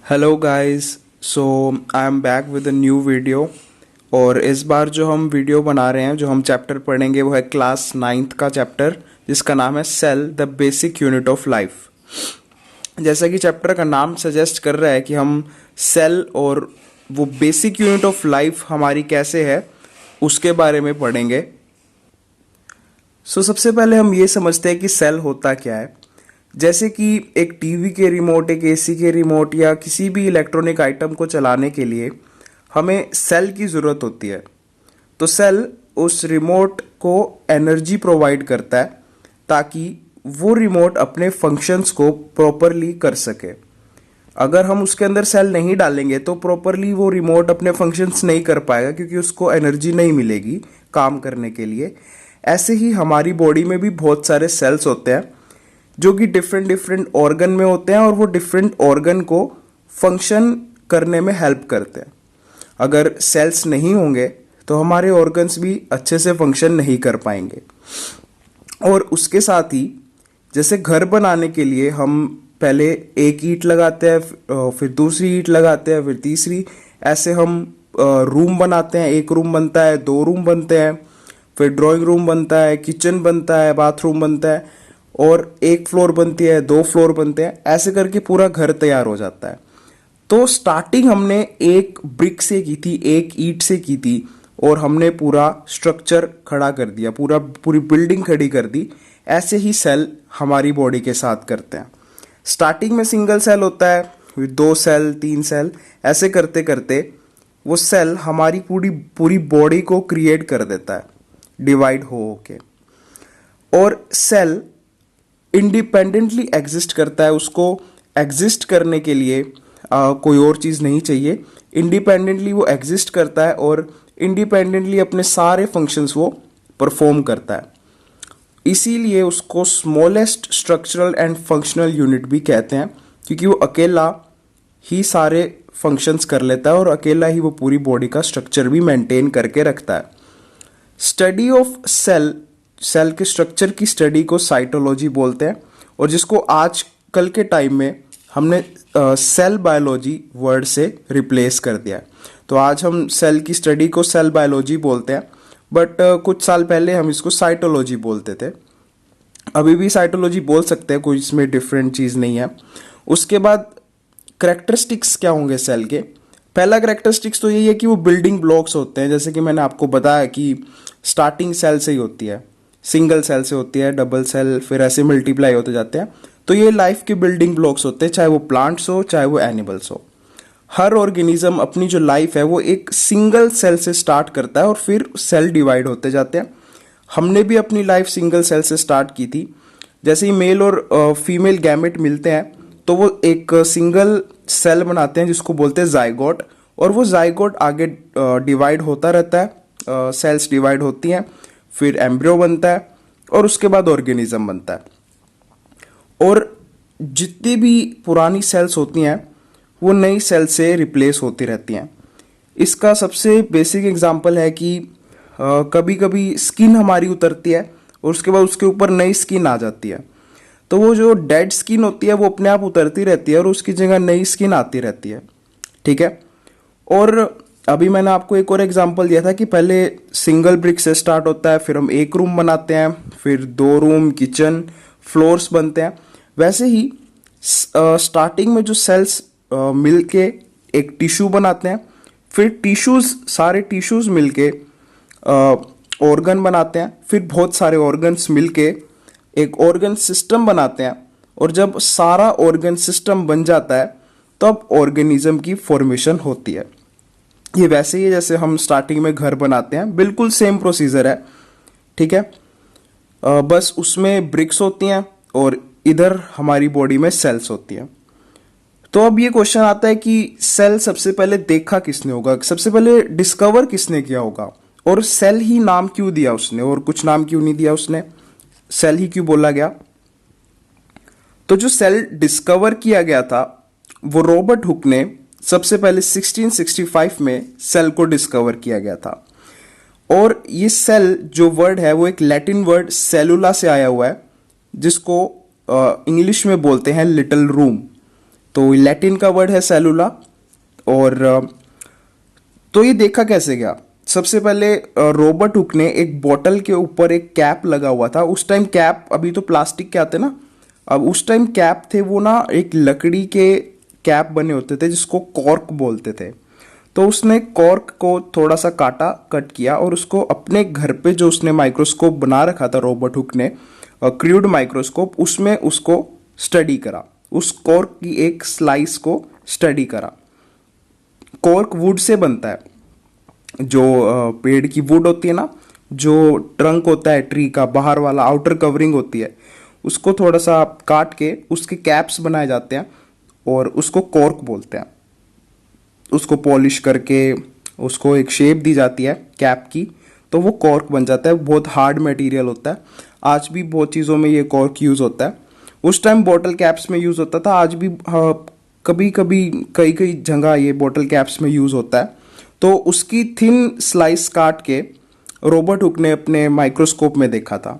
Hello guys. So I am back with a new video. और इस बार जो हम वीडियो बना रहे हैं, जो हम चैप्टर पढ़ेंगे, वो है क्लास 9th का चैप्टर, जिसका नाम है cell the basic unit of life. जैसा कि चैप्टर का नाम सजेस्ट कर रहा है कि हम सेल और वो बेसिक यूनिट ऑफ लाइफ हमारी कैसे है उसके बारे में पढ़ेंगे। सबसे पहले हम ये समझते हैं कि सेल होता क्या है। जैसे कि एक टीवी के रिमोट, एक एसी के रिमोट या किसी भी इलेक्ट्रॉनिक आइटम को चलाने के लिए हमें सेल की ज़रूरत होती है। तो सेल उस रिमोट को एनर्जी प्रोवाइड करता है ताकि वो रिमोट अपने फंक्शंस को प्रॉपरली कर सके। अगर हम उसके अंदर सेल नहीं डालेंगे तो प्रॉपरली वो रिमोट अपने फंक्शंस नहीं कर पाएगा, क्योंकि उसको एनर्जी नहीं मिलेगी काम करने के लिए। ऐसे ही हमारी बॉडी में भी बहुत सारे सेल्स होते हैं जो कि डिफरेंट डिफरेंट ऑर्गन में होते हैं, और वो डिफरेंट ऑर्गन को फंक्शन करने में हेल्प करते हैं। अगर सेल्स नहीं होंगे तो हमारे ऑर्गन्स भी अच्छे से फंक्शन नहीं कर पाएंगे। और उसके साथ ही जैसे घर बनाने के लिए हम पहले एक ईंट लगाते हैं, फिर दूसरी ईंट लगाते हैं, फिर तीसरी, ऐसे हम रूम बनाते हैं। एक रूम बनता है, दो रूम बनते हैं, फिर ड्राइंग रूम बनता है, किचन बनता है, बाथरूम बनता है, और एक फ्लोर बनती है, दो फ्लोर बनते हैं। ऐसे करके पूरा घर तैयार हो जाता है। तो स्टार्टिंग हमने एक ब्रिक से की थी, एक ईंट से की थी, और हमने पूरा स्ट्रक्चर खड़ा कर दिया, पूरी बिल्डिंग खड़ी कर दी। ऐसे ही सेल हमारी बॉडी के साथ करते हैं। स्टार्टिंग में सिंगल सेल होता है, फिर दो सेल, तीन सेल, ऐसे करते करते वो सेल हमारी पूरी पूरी बॉडी को क्रिएट कर देता है, डिवाइड हो के। और सेल इंडिपेंडेंटली एग्जिस्ट करता है। उसको एग्जिस्ट करने के लिए कोई और चीज़ नहीं चाहिए। इंडिपेंडेंटली वो एग्जिस्ट करता है और इंडिपेंडेंटली अपने सारे फंक्शंस वो परफॉर्म करता है। इसीलिए उसको smallest structural and functional unit भी कहते हैं, क्योंकि वो अकेला ही सारे फंक्शंस कर लेता है और अकेला ही वो पूरी बॉडी का स्ट्रक्चर भी मेंटेन करके रखता है। स्टडी ऑफ सेल, सेल के स्ट्रक्चर की स्टडी को साइटोलॉजी बोलते हैं, और जिसको आज कल के टाइम में हमने सेल बायोलॉजी वर्ड से रिप्लेस कर दिया है। तो आज हम सेल की स्टडी को सेल बायोलॉजी बोलते हैं, बट कुछ साल पहले हम इसको साइटोलॉजी बोलते थे। अभी भी साइटोलॉजी बोल सकते हैं, कोई इसमें डिफरेंट चीज़ नहीं है। उसके बाद करेक्टरिस्टिक्स क्या होंगे सेल के। पहला करेक्टरिस्टिक्स तो यही है कि वो बिल्डिंग ब्लॉक्स होते हैं। जैसे कि मैंने आपको बताया कि स्टार्टिंग सेल से ही होती है, सिंगल सेल से होती है, डबल सेल, फिर ऐसे मल्टीप्लाई होते जाते हैं। तो ये लाइफ के बिल्डिंग ब्लॉक्स होते हैं, चाहे वो प्लांट्स हो चाहे वो एनिमल्स हो। हर ऑर्गेनिज्म अपनी जो लाइफ है वो एक सिंगल सेल से स्टार्ट करता है और फिर सेल डिवाइड होते जाते हैं। हमने भी अपनी लाइफ सिंगल सेल से स्टार्ट की थी। जैसे ही मेल और फीमेल गैमेट मिलते हैं तो वो एक सिंगल सेल बनाते हैं जिसको बोलते हैं जाइगोट, और वो जाइगोट आगे डिवाइड होता रहता है, सेल्स डिवाइड होती हैं, फिर एम्ब्रियो बनता है, और उसके बाद ऑर्गेनिज्म बनता है। और जितनी भी पुरानी सेल्स होती हैं वो नई सेल से रिप्लेस होती रहती हैं। इसका सबसे बेसिक एग्जांपल है कि कभी कभी स्किन हमारी उतरती है और उसके बाद उसके ऊपर नई स्किन आ जाती है। तो वो जो डेड स्किन होती है वो अपने आप उतरती रहती है और उसकी जगह नई स्किन आती रहती है। ठीक है। और अभी मैंने आपको एक और एग्जांपल दिया था कि पहले सिंगल ब्रिक से स्टार्ट होता है, फिर हम एक रूम बनाते हैं, फिर दो रूम, किचन, फ्लोर्स बनते हैं। वैसे ही स्टार्टिंग में जो सेल्स मिलके एक टिश्यू बनाते हैं, फिर टिश्यूज, सारे टिश्यूज मिलके ऑर्गन बनाते हैं, फिर बहुत सारे ऑर्गन्स मिलके एक ऑर्गन सिस्टम बनाते हैं, और जब सारा ऑर्गन सिस्टम बन जाता है तब ऑर्गेनिज्म की फॉर्मेशन होती है। ये वैसे ही जैसे हम स्टार्टिंग में घर बनाते हैं, बिल्कुल सेम प्रोसीजर है। ठीक है। बस उसमें ब्रिक्स होती हैं और इधर हमारी बॉडी में सेल्स होती हैं। तो अब ये क्वेश्चन आता है कि सेल सबसे पहले देखा किसने होगा, सबसे पहले डिस्कवर किसने किया होगा, और सेल ही नाम क्यों दिया उसने, और कुछ नाम क्यों नहीं दिया उसने, सेल ही क्यों बोला गया। तो जो सेल डिस्कवर किया गया था वो रॉबर्ट हुक ने सबसे पहले 1665 में सेल को डिस्कवर किया गया था। और ये सेल जो वर्ड है वो एक लैटिन वर्ड सेलुला से आया हुआ है, जिसको इंग्लिश में बोलते हैं लिटिल रूम। तो लैटिन का वर्ड है सेलुला। और तो ये देखा कैसे गया? सबसे पहले रॉबर्ट हुक ने एक बॉटल के ऊपर एक कैप लगा हुआ था। उस टाइम कैप, अभी तो प्लास्टिक के आते ना, अब उस टाइम कैप थे वो ना एक लकड़ी के कैप बने होते थे जिसको कॉर्क बोलते थे। तो उसने कॉर्क को थोड़ा सा काटा, कट किया, और उसको अपने घर पे जो उसने माइक्रोस्कोप बना रखा था रॉबर्ट हुक ने, क्रूड माइक्रोस्कोप, उसमें उसको स्टडी करा, उस कॉर्क की एक स्लाइस को स्टडी करा। कॉर्क वुड से बनता है, जो पेड़ की वुड होती है ना, जो ट्रंक होता है ट्री का, बाहर वाला आउटर कवरिंग होती है, उसको थोड़ा सा काट के उसके कैप्स बनाए जाते हैं और उसको कॉर्क बोलते हैं। उसको पॉलिश करके उसको एक शेप दी जाती है कैप की, तो वो कॉर्क बन जाता है। बहुत हार्ड मटेरियल होता है। आज भी बहुत चीज़ों में ये कॉर्क यूज़ होता है। उस टाइम बॉटल कैप्स में यूज़ होता था, आज भी कभी कभी कई कई जगह ये बॉटल कैप्स में यूज़ होता है। तो उसकी थिन स्लाइस काट के रॉबर्ट हुक ने अपने माइक्रोस्कोप में देखा था।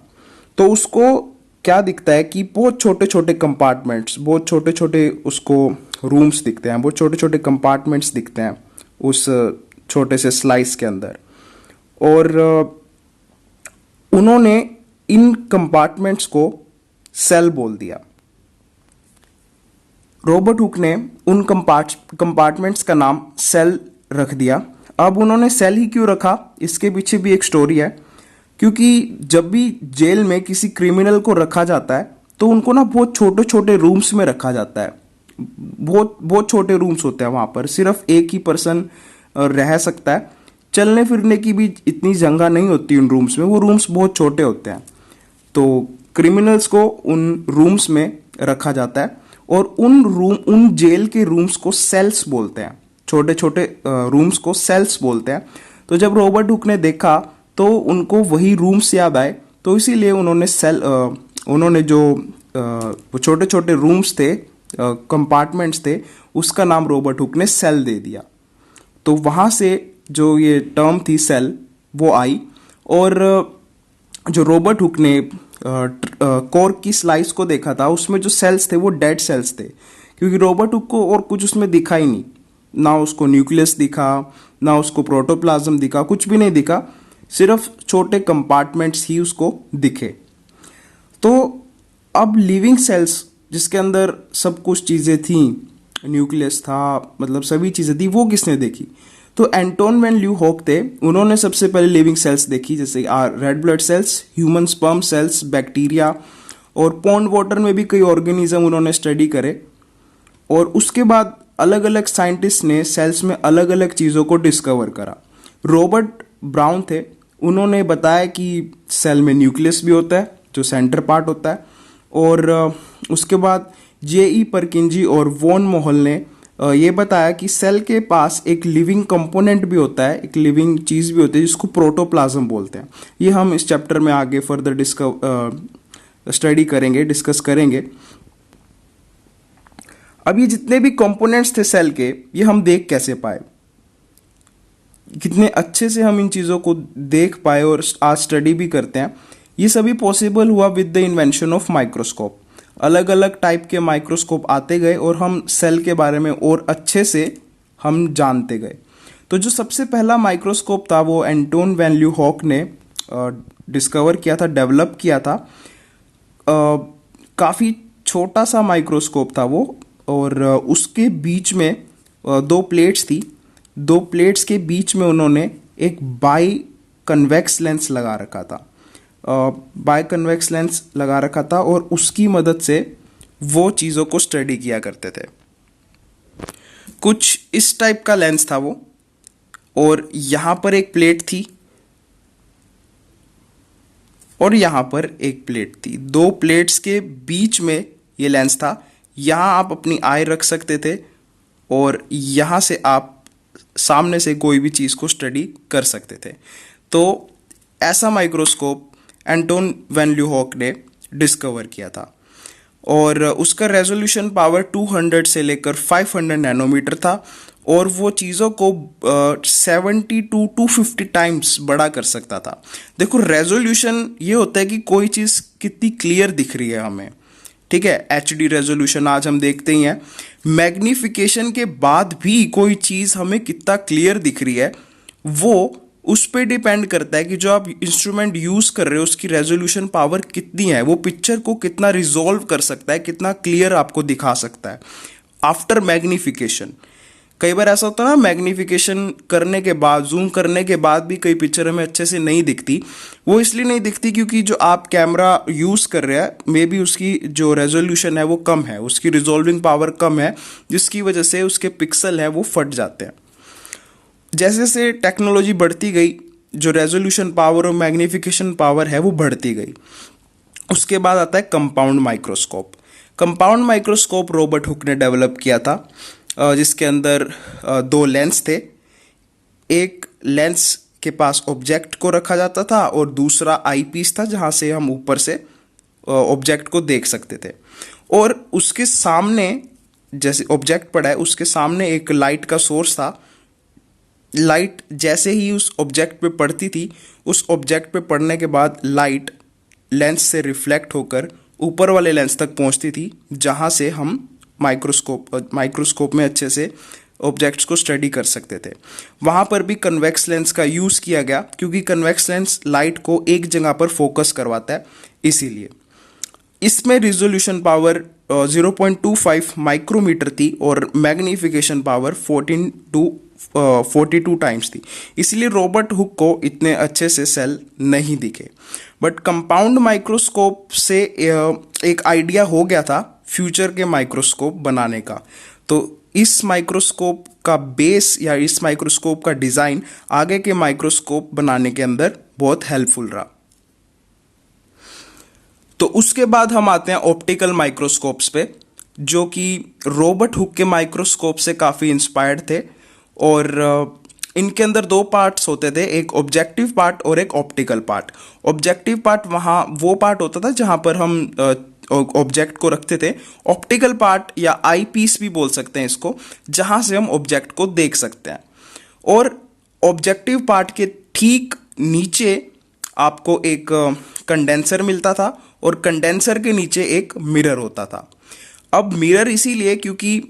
तो उसको क्या दिखता है कि बहुत छोटे छोटे कंपार्टमेंट्स, बहुत छोटे छोटे उसको रूम्स दिखते हैं, बहुत छोटे छोटे कंपार्टमेंट्स दिखते हैं उस छोटे से स्लाइस के अंदर। और उन्होंने इन कंपार्टमेंट्स को सेल बोल दिया। रॉबर्ट हुक ने उन कंपार्टमेंट्स का नाम सेल रख दिया। अब उन्होंने सेल ही क्यों रखा, इसके पीछे भी एक स्टोरी है। क्योंकि जब भी जेल में किसी क्रिमिनल को रखा जाता है तो उनको ना बहुत छोटे छोटे रूम्स में रखा जाता है। बहुत बहुत छोटे रूम्स होते हैं, वहाँ पर सिर्फ एक ही पर्सन रह सकता है। चलने फिरने की भी इतनी जगह नहीं होती उन रूम्स में, वो रूम्स बहुत छोटे होते हैं। तो क्रिमिनल्स को उन रूम्स में रखा जाता है और उन जेल के रूम्स को सेल्स बोलते हैं। छोटे छोटे रूम्स को सेल्स बोलते हैं। तो जब रॉबर्ट हुक ने देखा तो उनको वही रूम्स याद आए, तो इसीलिए उन्होंने जो वो छोटे छोटे रूम्स थे, कंपार्टमेंट्स थे, उसका नाम रॉबर्ट हुक ने सेल दे दिया। तो वहाँ से जो ये टर्म थी सेल वो आई। और जो रॉबर्ट हुक ने कॉर्क की स्लाइस को देखा था, उसमें जो सेल्स थे वो डेड सेल्स थे, क्योंकि रॉबर्ट हुक को और कुछ उसमें दिखा ही नहीं। ना उसको न्यूक्लियस दिखा, ना उसको प्रोटोप्लाज्म दिखा, कुछ भी नहीं दिखा, सिर्फ छोटे कंपार्टमेंट्स ही उसको दिखे। तो अब लिविंग सेल्स जिसके अंदर सब कुछ चीज़ें थी, न्यूक्लियस था, मतलब सभी चीज़ें थी, वो किसने देखी? तो एंटोन वैन ल्यूहोक थे, उन्होंने सबसे पहले लिविंग सेल्स देखी, जैसे red blood cells, human sperm cells, bacteria, और पॉन्ड वाटर में भी कई ऑर्गेनिज्म उन्होंने स्टडी करे। और उसके बाद अलग अलग साइंटिस्ट ने सेल्स में अलग अलग चीज़ों को डिस्कवर करा। रॉबर्ट ब्राउन थे, उन्होंने बताया कि सेल में न्यूक्लियस भी होता है जो सेंटर पार्ट होता है। और उसके बाद J.E. परकिंजी और वॉन मोहल ने ये बताया कि सेल के पास एक लिविंग कंपोनेंट भी होता है, एक लिविंग चीज़ भी होती है जिसको प्रोटोप्लाज्म बोलते हैं। ये हम इस चैप्टर में आगे फर्दर स्टडी करेंगे, डिस्कस करेंगे। अब ये जितने भी कंपोनेंट्स थे सेल के, ये हम देख कैसे पाए, कितने अच्छे से हम इन चीज़ों को देख पाए और आज स्टडी भी करते हैं, ये सभी पॉसिबल हुआ with the invention of microscope. अलग अलग टाइप के माइक्रोस्कोप आते गए और हम सेल के बारे में और अच्छे से हम जानते गए। तो जो सबसे पहला माइक्रोस्कोप था वो एंटोन वैन ल्यूहोक ने डिस्कवर किया था, डेवलप किया था। काफ़ी छोटा सा माइक्रोस्कोप था वो, और उसके बीच में दो प्लेट्स थी। दो प्लेट्स के बीच में उन्होंने एक बाई कन्वेक्स लेंस लगा रखा था, बाई कन्वेक्स लेंस लगा रखा था, और उसकी मदद से वो चीज़ों को स्टडी किया करते थे। कुछ इस टाइप का लेंस था वो, और यहाँ पर एक प्लेट थी और यहाँ पर एक प्लेट थी। दो प्लेट्स के बीच में ये लेंस था। यहाँ आप अपनी आई रख सकते थे और यहाँ से आप सामने से कोई भी चीज़ को स्टडी कर सकते थे। तो ऐसा माइक्रोस्कोप एंटोन वैन ल्यूहोक ने डिस्कवर किया था, और उसका रेजोल्यूशन पावर 200 से लेकर 500 नैनोमीटर था, और वो चीज़ों को 70 to 250 टाइम्स बड़ा कर सकता था। देखो, रेजोल्यूशन ये होता है कि कोई चीज़ कितनी क्लियर दिख रही है हमें, ठीक है, HD रेजोल्यूशन आज हम देखते ही हैं। मैग्निफिकेशन के बाद भी कोई चीज़ हमें कितना क्लियर दिख रही है, वो उस पर डिपेंड करता है कि जो आप इंस्ट्रूमेंट यूज़ कर रहे हो उसकी रेजोल्यूशन पावर कितनी है, वो पिक्चर को कितना रिजॉल्व कर सकता है, कितना क्लियर आपको दिखा सकता है आफ्टर मैग्निफिकेशन। कई बार ऐसा होता है ना, मैग्निफिकेशन करने के बाद, जूम करने के बाद भी कई पिक्चर हमें अच्छे से नहीं दिखती। वो इसलिए नहीं दिखती क्योंकि जो आप कैमरा यूज़ कर रहे हैं मे बी उसकी जो रेजोल्यूशन है वो कम है, उसकी रिजॉल्विंग पावर कम है, जिसकी वजह से उसके पिक्सल हैं वो फट जाते हैं। जैसे जैसे टेक्नोलॉजी बढ़ती गई, जो रेजोल्यूशन पावर और मैग्निफिकेशन पावर है वो बढ़ती गई। उसके बाद आता है compound microscope. Compound microscope Robert Hooke ने डेवलप किया था, जिसके अंदर दो लेंस थे। एक लेंस के पास ऑब्जेक्ट को रखा जाता था और दूसरा आई पीस था जहाँ से हम ऊपर से ऑब्जेक्ट को देख सकते थे। और उसके सामने, जैसे ऑब्जेक्ट पड़ा है उसके सामने एक लाइट का सोर्स था। लाइट जैसे ही उस ऑब्जेक्ट पे पड़ती थी, उस ऑब्जेक्ट पे पड़ने के बाद लाइट लेंस से रिफ्लेक्ट होकर ऊपर वाले लेंस तक पहुंचती थी, जहां से हम माइक्रोस्कोप में अच्छे से ऑब्जेक्ट्स को स्टडी कर सकते थे। वहाँ पर भी कन्वेक्स लेंस का यूज़ किया गया क्योंकि कन्वेक्स लेंस लाइट को एक जगह पर फोकस करवाता है, इसीलिए। इसमें रिजोल्यूशन पावर 0.25 माइक्रोमीटर थी और मैग्नीफिकेशन पावर 14 टू 42 टाइम्स थी, इसलिए रॉबर्ट हुक को इतने अच्छे से सेल नहीं दिखे। बट कंपाउंड माइक्रोस्कोप से एक आइडिया हो गया था फ्यूचर के माइक्रोस्कोप बनाने का। तो इस माइक्रोस्कोप का बेस या इस माइक्रोस्कोप का डिज़ाइन आगे के माइक्रोस्कोप बनाने के अंदर बहुत हेल्पफुल रहा। तो उसके बाद हम आते हैं ऑप्टिकल माइक्रोस्कोप्स पे, जो कि रॉबर्ट हुक के माइक्रोस्कोप से काफ़ी इंस्पायर्ड थे। और इनके अंदर दो पार्ट्स होते थे, एक ऑब्जेक्टिव पार्ट और एक ऑप्टिकल पार्ट। ऑब्जेक्टिव पार्ट वहाँ वो पार्ट होता था जहाँ पर हम ऑब्जेक्ट को रखते थे। ऑप्टिकल पार्ट या आई पीस भी बोल सकते हैं इसको, जहाँ से हम ऑब्जेक्ट को देख सकते हैं। और ऑब्जेक्टिव पार्ट के ठीक नीचे आपको एक कंडेंसर मिलता था और कंडेंसर के नीचे एक मिरर होता था। अब मिरर इसीलिए क्योंकि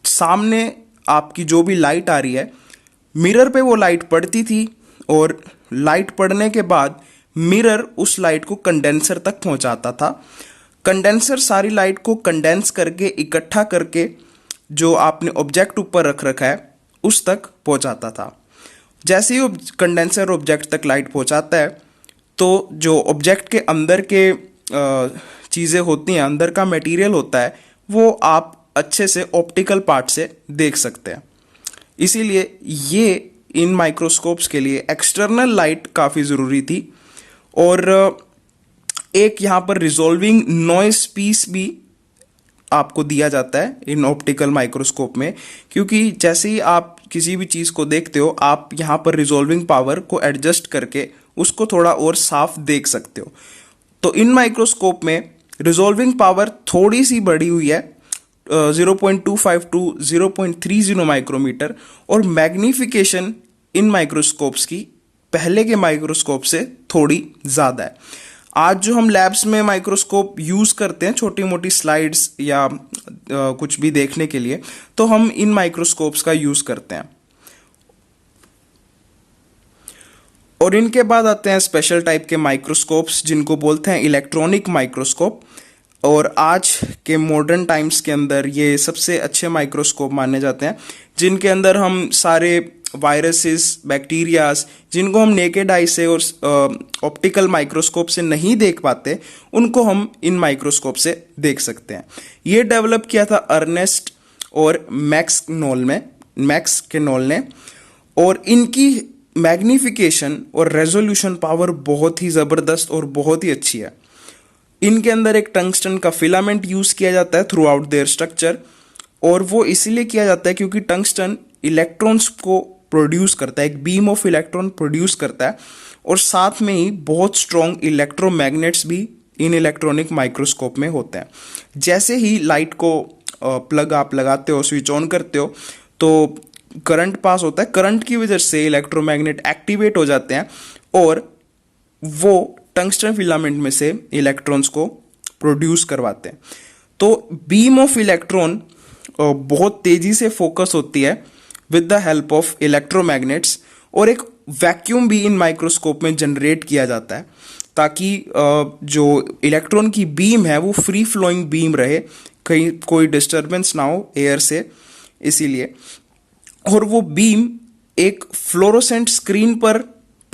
सामने आपकी जो भी लाइट आ रही है, मिरर पे वो लाइट पड़ती थी और लाइट पड़ने के बाद मिरर उस लाइट को कंडेंसर तक पहुंचाता था। कंडेंसर सारी लाइट को कंडेंस करके इकट्ठा करके जो आपने ऑब्जेक्ट ऊपर रख रखा है उस तक पहुंचाता था। जैसे ही कंडेंसर ऑब्जेक्ट तक लाइट पहुंचाता है तो जो ऑब्जेक्ट के अंदर के चीज़ें होती हैं, अंदर का मटेरियल होता है, वो आप अच्छे से ऑप्टिकल पार्ट से देख सकते हैं। इसीलिए ये इन माइक्रोस्कोप्स के लिए एक्सटर्नल लाइट काफ़ी ज़रूरी थी। और एक यहाँ पर रिजॉल्विंग नॉइस पीस भी आपको दिया जाता है इन ऑप्टिकल माइक्रोस्कोप में, क्योंकि जैसे ही आप किसी भी चीज़ को देखते हो, आप यहाँ पर रिजॉल्विंग पावर को एडजस्ट करके उसको थोड़ा और साफ देख सकते हो। तो इन माइक्रोस्कोप में रिजॉल्विंग पावर थोड़ी सी बढ़ी हुई है, 0.25 टू 0.30 माइक्रोमीटर, और मैग्नीफिकेशन इन माइक्रोस्कोप्स की पहले के माइक्रोस्कोप से थोड़ी ज़्यादा है। आज जो हम लैब्स में माइक्रोस्कोप यूज़ करते हैं छोटी मोटी स्लाइड्स या कुछ भी देखने के लिए, तो हम इन माइक्रोस्कोप्स का यूज़ करते हैं। और इनके बाद आते हैं स्पेशल टाइप के माइक्रोस्कोप्स जिनको बोलते हैं इलेक्ट्रॉनिक माइक्रोस्कोप। और आज के मॉडर्न टाइम्स के अंदर ये सबसे अच्छे माइक्रोस्कोप माने जाते हैं, जिनके अंदर हम सारे वायरसेस, बैक्टीरियाज, जिनको हम नेकेड आई से और ऑप्टिकल माइक्रोस्कोप से नहीं देख पाते, उनको हम इन माइक्रोस्कोप से देख सकते हैं। ये डेवलप किया था अर्नेस्ट और मैक्स केनॉल ने। और इनकी मैग्नीफिकेशन और रेजोल्यूशन पावर बहुत ही ज़बरदस्त और बहुत ही अच्छी है। इनके अंदर एक टंगस्टन का फिलामेंट यूज़ किया जाता है थ्रू आउट देयर स्ट्रक्चर, और वो इसलिए किया जाता है क्योंकि टंगस्टन इलेक्ट्रॉन्स को प्रोड्यूस करता है, एक बीम ऑफ इलेक्ट्रॉन प्रोड्यूस करता है, और साथ में ही बहुत स्ट्रॉन्ग इलेक्ट्रोमैग्नेट्स भी इन इलेक्ट्रॉनिक माइक्रोस्कोप में होते हैं। जैसे ही लाइट को प्लग आप लगाते हो, स्विच ऑन करते हो, तो करंट पास होता है। करंट की वजह से इलेक्ट्रोमैग्नेट एक्टिवेट हो जाते हैं और वो टंगस्टन फिलामेंट में से इलेक्ट्रॉन्स को प्रोड्यूस करवाते हैं। तो बीम ऑफ इलेक्ट्रॉन बहुत तेजी से फोकस होती है with the help of electromagnets, और एक वैक्यूम भी इन माइक्रोस्कोप में जनरेट किया जाता है ताकि जो इलेक्ट्रॉन की बीम है वो फ्री फ्लोइंग बीम रहे, कहीं कोई डिस्टरबेंस ना हो एयर से, इसीलिए। और वो बीम एक फ्लोरोसेंट स्क्रीन पर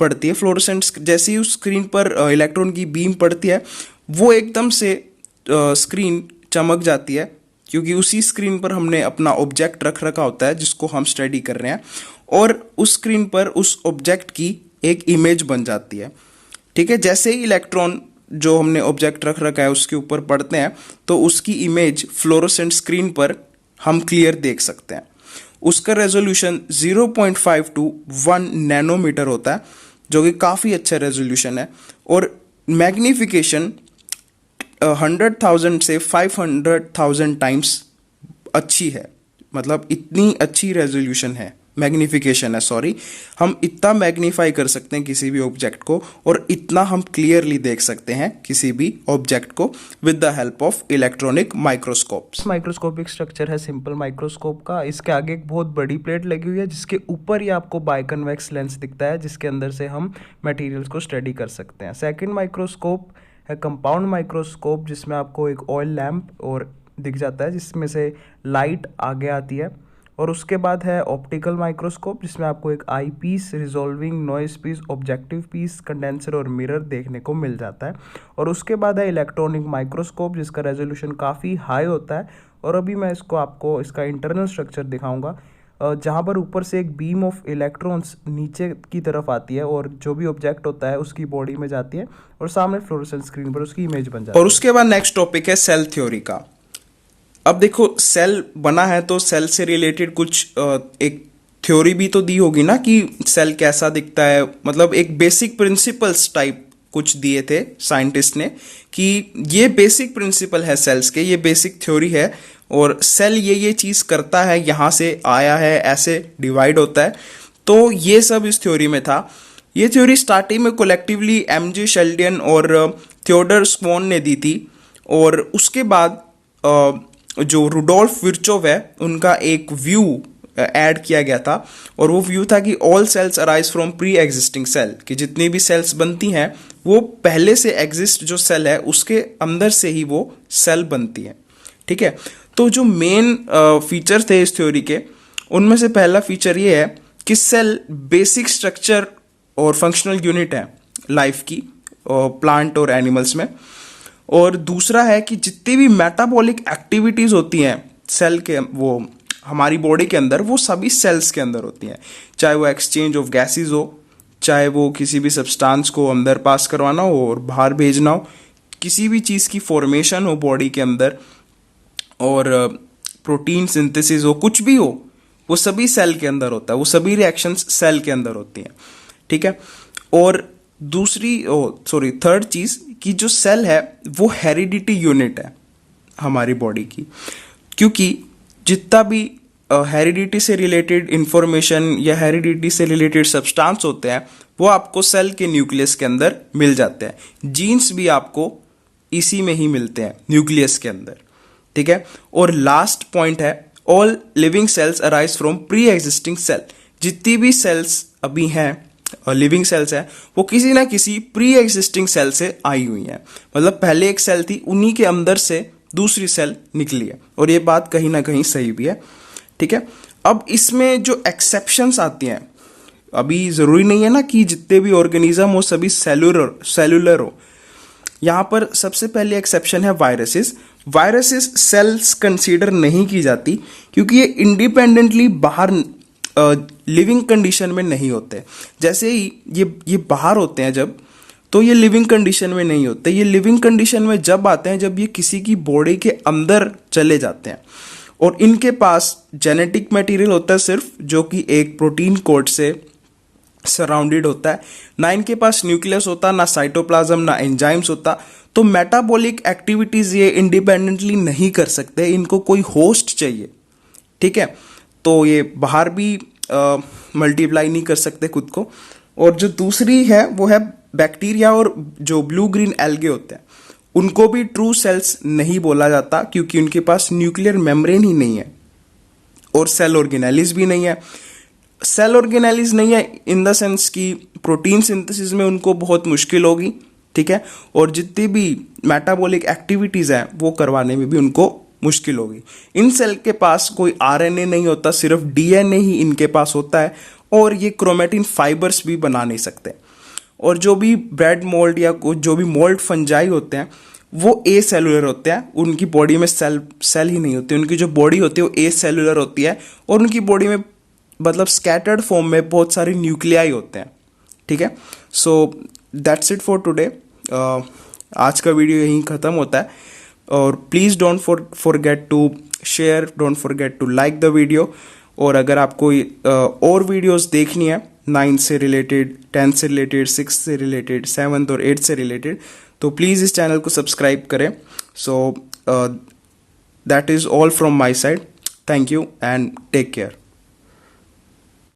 पड़ती है। फ्लोरोसेंट जैसे ही उस स्क्रीन पर इलेक्ट्रॉन की बीम पड़ती है वो एकदम से स्क्रीन चमक जाती है, क्योंकि उसी स्क्रीन पर हमने अपना ऑब्जेक्ट रख रखा होता है जिसको हम स्टडी कर रहे हैं, और उस स्क्रीन पर उस ऑब्जेक्ट की एक इमेज बन जाती है। ठीक है, जैसे ही इलेक्ट्रॉन जो हमने ऑब्जेक्ट रख रखा है उसके ऊपर पड़ते हैं तो उसकी इमेज फ्लोरोसेंट स्क्रीन पर हम क्लियर देख सकते हैं। उसका रेजोल्यूशन 0.5 to 1 नैनोमीटर होता है, जो कि काफ़ी अच्छा रेजोल्यूशन है, और मैग्निफिकेशन 100,000 से 500,000 टाइम्स अच्छी है। मतलब इतनी अच्छी रेजोल्यूशन है, मैग्निफिकेशन है सॉरी, हम इतना मैग्नीफाई कर सकते हैं किसी भी ऑब्जेक्ट को, और इतना हम क्लियरली देख सकते हैं किसी भी ऑब्जेक्ट को with the help of electronic microscopes. Microscopic structure है सिंपल माइक्रोस्कोप का। इसके आगे एक बहुत बड़ी प्लेट लगी हुई है जिसके ऊपर ही आपको बाइकन्वेक्स लेंस दिखता है, जिसके अंदर से हम मटेरियल्स को स्टडी कर सकते हैं। सेकंड माइक्रोस्कोप है कंपाउंड माइक्रोस्कोप, जिसमें आपको एक ऑयल लैम्प और दिख जाता है जिसमें से लाइट आगे आती है। और उसके बाद है ऑप्टिकल माइक्रोस्कोप, जिसमें आपको एक eye piece, resolving nose piece, objective piece, condenser और मिरर देखने को मिल जाता है। और उसके बाद है इलेक्ट्रॉनिक माइक्रोस्कोप, जिसका रेजोल्यूशन काफ़ी हाई होता है। और अभी मैं इसको आपको इसका इंटरनल स्ट्रक्चर दिखाऊंगा, जहाँ पर ऊपर से एक बीम ऑफ इलेक्ट्रॉन्स नीचे की तरफ आती है और जो भी ऑब्जेक्ट होता है उसकी बॉडी में जाती है और सामने फ्लोरोसेंट स्क्रीन पर उसकी इमेज बन जाती है। और उसके बाद नेक्स्ट टॉपिक है सेल थ्योरी का। अब देखो, सेल बना है तो सेल से रिलेटेड कुछ एक थ्योरी भी तो दी होगी ना कि सेल कैसा दिखता है। मतलब एक बेसिक प्रिंसिपल्स टाइप कुछ दिए थे साइंटिस्ट ने कि ये बेसिक प्रिंसिपल है सेल्स के, ये बेसिक थ्योरी है, और सेल ये चीज़ करता है, यहाँ से आया है, ऐसे डिवाइड होता है। तो ये सब इस थ्योरी में था। ये थ्योरी स्टार्टिंग में कोलेक्टिवली एमजे शेल्डन और थियोडर स्वॉन ने दी थी, और उसके बाद जो रुडोल्फ विर्चोव है उनका एक व्यू ऐड किया गया था, और वो व्यू था कि all cells arise from pre existing cell, कि जितनी भी सेल्स बनती हैं वो पहले से एग्जिस्ट जो सेल है उसके अंदर से ही वो सेल बनती है। ठीक है, तो जो मेन फीचर थे इस थ्योरी के, उनमें से पहला फीचर ये है कि सेल बेसिक स्ट्रक्चर और फंक्शनल यूनिट है लाइफ की, प्लांट और एनिमल्स में। और दूसरा है कि जितनी भी मेटाबॉलिक एक्टिविटीज होती हैं सेल के, वो हमारी बॉडी के अंदर, वो सभी सेल्स के अंदर होती हैं। चाहे वो एक्सचेंज ऑफ गैसेज हो, चाहे वो किसी भी सब्सटेंस को अंदर पास करवाना हो और बाहर भेजना हो, किसी भी चीज़ की फॉर्मेशन हो बॉडी के अंदर, और प्रोटीन सिंथेसिस हो, कुछ भी हो, वो सभी सेल के अंदर होता है। वो सभी रिएक्शंस सेल के अंदर होती हैं। ठीक है, और थर्ड चीज़ कि जो सेल है वो हेरिडिटी यूनिट है हमारी बॉडी की, क्योंकि जितना भी हेरिडिटी से रिलेटेड इंफॉर्मेशन या हेरिडिटी से रिलेटेड सब्सटेंस होते हैं वो आपको सेल के न्यूक्लियस के अंदर मिल जाते हैं। जीन्स भी आपको इसी में ही मिलते हैं, न्यूक्लियस के अंदर। ठीक है, और लास्ट पॉइंट है all living cells arise from pre existing cell. जितनी भी सेल्स अभी हैं लिविंग सेल्स है वो किसी ना किसी प्री एग्जिस्टिंग सेल से आई हुई हैं। मतलब पहले एक सेल थी, उन्हीं के अंदर से दूसरी सेल निकली है, और ये बात कहीं ना कहीं सही भी है। ठीक है, अब इसमें जो एक्सेप्शंस आती हैं, अभी ज़रूरी नहीं है ना कि जितने भी ऑर्गेनिज्म हो सभी सेलुलर हो। यहाँ पर सबसे पहले एक्सेप्शन है वायरसेस। वायरसेस सेल्स कंसीडर नहीं की जाती क्योंकि ये इंडिपेंडेंटली बाहर लिविंग कंडीशन में नहीं होते। जैसे ही ये बाहर होते हैं जब, तो ये लिविंग कंडीशन में नहीं होते। ये लिविंग कंडीशन में जब आते हैं जब ये किसी की बॉडी के अंदर चले जाते हैं, और इनके पास जेनेटिक मटेरियल होता है सिर्फ, जो कि एक प्रोटीन कोड से सराउंडेड होता है। ना इनके पास न्यूक्लियस होता, ना साइटोप्लाज्म, ना एंजाइम्स होता। तो मेटाबॉलिक एक्टिविटीज ये इंडिपेंडेंटली नहीं कर सकते, इनको कोई होस्ट चाहिए। ठीक है, तो ये बाहर भी मल्टीप्लाई नहीं कर सकते खुद को। और जो दूसरी है वो है बैक्टीरिया और जो ब्लू ग्रीन एल्गे होते हैं, उनको भी ट्रू सेल्स नहीं बोला जाता क्योंकि उनके पास न्यूक्लियर मेम्ब्रेन ही नहीं है और सेल ऑर्गेनेलिस भी नहीं है। सेल ऑर्गेनेलिस नहीं है इन द सेंस कि प्रोटीन सिंथेसिस में उनको बहुत मुश्किल होगी, ठीक है, और जितनी भी मेटाबॉलिक एक्टिविटीज़ हैं वो करवाने में भी उनको मुश्किल होगी। इन सेल के पास कोई आरएनए नहीं होता, सिर्फ डीएनए ही इनके पास होता है और ये क्रोमेटिन फाइबर्स भी बना नहीं सकते। और जो भी ब्रेड मोल्ड या जो भी मोल्ड फंजाई होते हैं वो ए सेलुलर होते हैं, उनकी बॉडी में सेल ही नहीं होती, उनकी जो बॉडी होती है वो ए सेलुलर होती है और उनकी बॉडी में मतलब स्कैटर्ड फॉर्म में बहुत सारे न्यूक्लियाई होते हैं, ठीक है। So that's it for today. आज का वीडियो यहीं ख़त्म होता है और please don't forget to share, don't forget to like the video. और अगर आपको और वीडियोस देखनी है 9 से रिलेटेड, 10 से रिलेटेड, 6 से रिलेटेड, 7th और 8th से रिलेटेड, तो प्लीज़ इस चैनल को सब्सक्राइब करें। So that is all from my side. Thank you and take care.